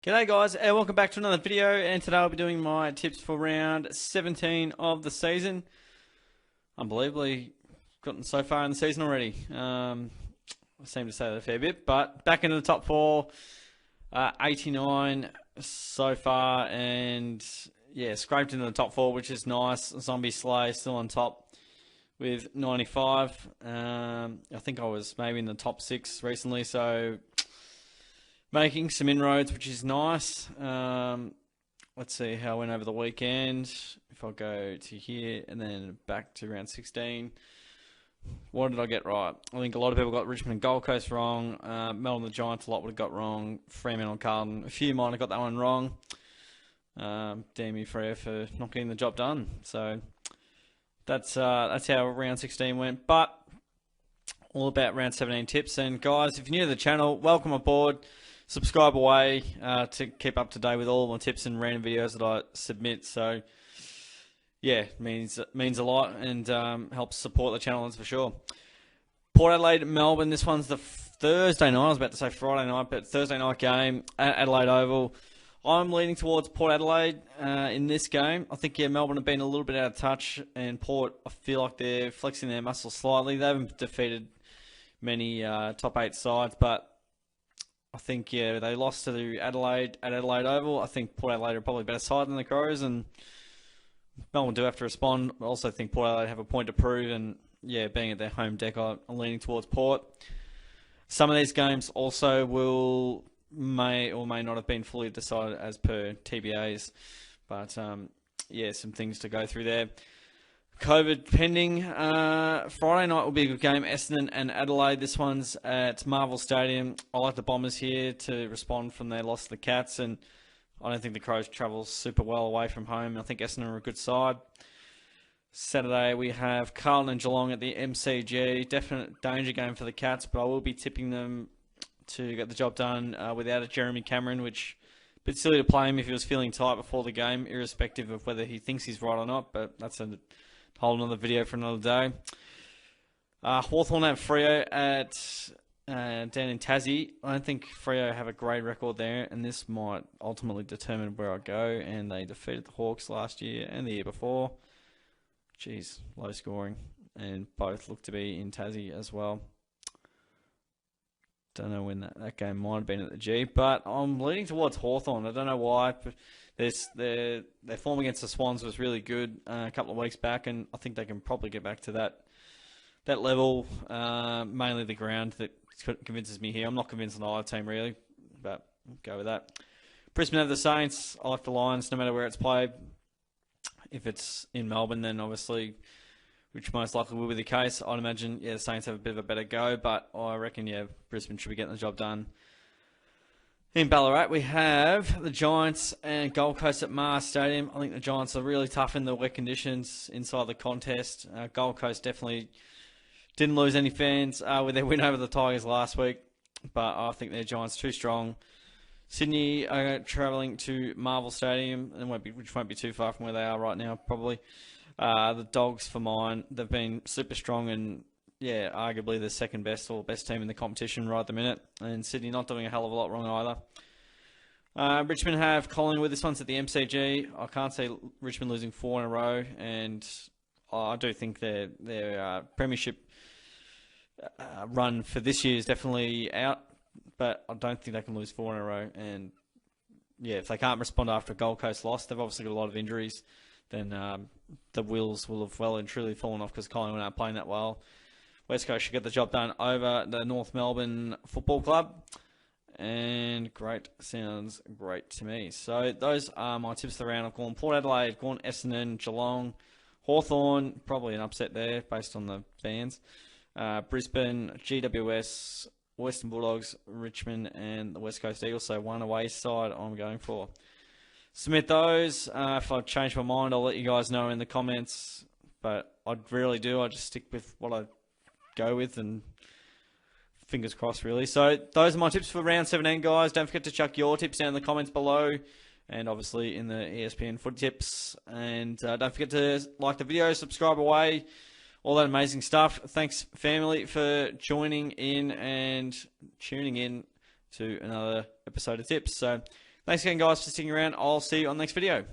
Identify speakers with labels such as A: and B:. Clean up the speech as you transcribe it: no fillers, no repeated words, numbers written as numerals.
A: G'day guys, and welcome back to another video, and today I'll be doing my tips for round 17 of the season. Unbelievably gotten so far in the season already. I seem to say that a fair bit, but back into the top four, 89 so far, and yeah, scraped into the top four, which is nice. Zombie Slay still on top with 95. I think I was maybe in the top six recently, so making some inroads, which is nice. Let's see how I went over the weekend. If I go to here and then back to round 16, what did I get right? I think a lot of people got Richmond and Gold Coast wrong. Melbourne the Giants, a lot would have got wrong. Fremantle and Carlton, a few might have got that one wrong. Damn you, Freo, for not getting the job done. So that's how round 16 went. But all about round 17 tips. And guys, if you're new to the channel, welcome aboard. Subscribe away to keep up to date with all my tips and random videos that I submit. So yeah, means a lot and helps support the channel, that's for sure. Port Adelaide, Melbourne. This one's the Thursday night. I was about to say Friday night, but Thursday night game at Adelaide Oval. I'm leaning towards Port Adelaide in this game. I think Melbourne have been a little bit out of touch, and Port, I feel like they're flexing their muscles slightly. They haven't defeated many top 8 sides, but I think, they lost to Adelaide at Adelaide Oval. I think Port Adelaide are probably a better side than the Crows, and Melbourne do have to respond. I also think Port Adelaide have a point to prove, and being at their home deck, I'm leaning towards Port. Some of these games also may or may not have been fully decided as per TBAs, but some things to go through there. COVID pending. Friday night will be a good game. Essendon and Adelaide. This one's at Marvel Stadium. I like the Bombers here to respond from their loss to the Cats, and I don't think the Crows travel super well away from home. I think Essendon are a good side. Saturday we have Carlton and Geelong at the MCG. Definite danger game for the Cats, but I will be tipping them to get the job done without a Jeremy Cameron, which a bit silly to play him if he was feeling tight before the game, irrespective of whether he thinks he's right or not, but that's a whole another video for another day. Hawthorn have Freo at down in Tassie. I don't think Freo have a great record there, and this might ultimately determine where I go. And they defeated the Hawks last year and the year before. Jeez, low scoring, and both look to be in Tassie as well. Don't know when that game might have been at the G, but I'm leaning towards Hawthorn. I don't know why. But their form against the Swans was really good a couple of weeks back, and I think they can probably get back to that level. Mainly the ground that convinces me here. I'm not convinced on either team really, but I'll go with that. Brisbane have the Saints. I like the Lions no matter where it's played. If it's in Melbourne, then obviously, which most likely will be the case, I'd imagine, the Saints have a bit of a better go, but I reckon, Brisbane should be getting the job done. In Ballarat, we have the Giants and Gold Coast at Mars Stadium. I think the Giants are really tough in the wet conditions inside the contest. Gold Coast definitely didn't lose any fans with their win over the Tigers last week, but I think their Giants too strong. Sydney are travelling to Marvel Stadium, which won't be too far from where they are right now, probably. The Dogs, for mine, they've been super strong and, arguably the second best or best team in the competition right at the minute. And Sydney not doing a hell of a lot wrong either. Richmond have Collingwood. This one's at the MCG. I can't see Richmond losing 4 in a row, and I do think their premiership run for this year is definitely out, but I don't think they can lose 4 in a row. And if they can't respond after a Gold Coast loss, they've obviously got a lot of injuries, then the wheels will have well and truly fallen off because Collingwood aren't playing that well. West Coast should get the job done over the North Melbourne Football Club. And great, sounds great to me. So those are my tips for the round. I've gone Port Adelaide, gone Essendon, Geelong, Hawthorn, probably an upset there based on the fans. Brisbane, GWS, Western Bulldogs, Richmond, and the West Coast Eagles. So one away side I'm going for. Submit those. If I change my mind, I'll let you guys know in the comments. But I rarely do. I just stick with what I go with, and fingers crossed, really. So those are my tips for round 17, guys. Don't forget to chuck your tips down in the comments below, and obviously in the ESPN Footy Tips. And don't forget to like the video, subscribe away, all that amazing stuff. Thanks, family, for joining in and tuning in to another episode of Tips. So Thanks again, guys, for sticking around. I'll see you on the next video.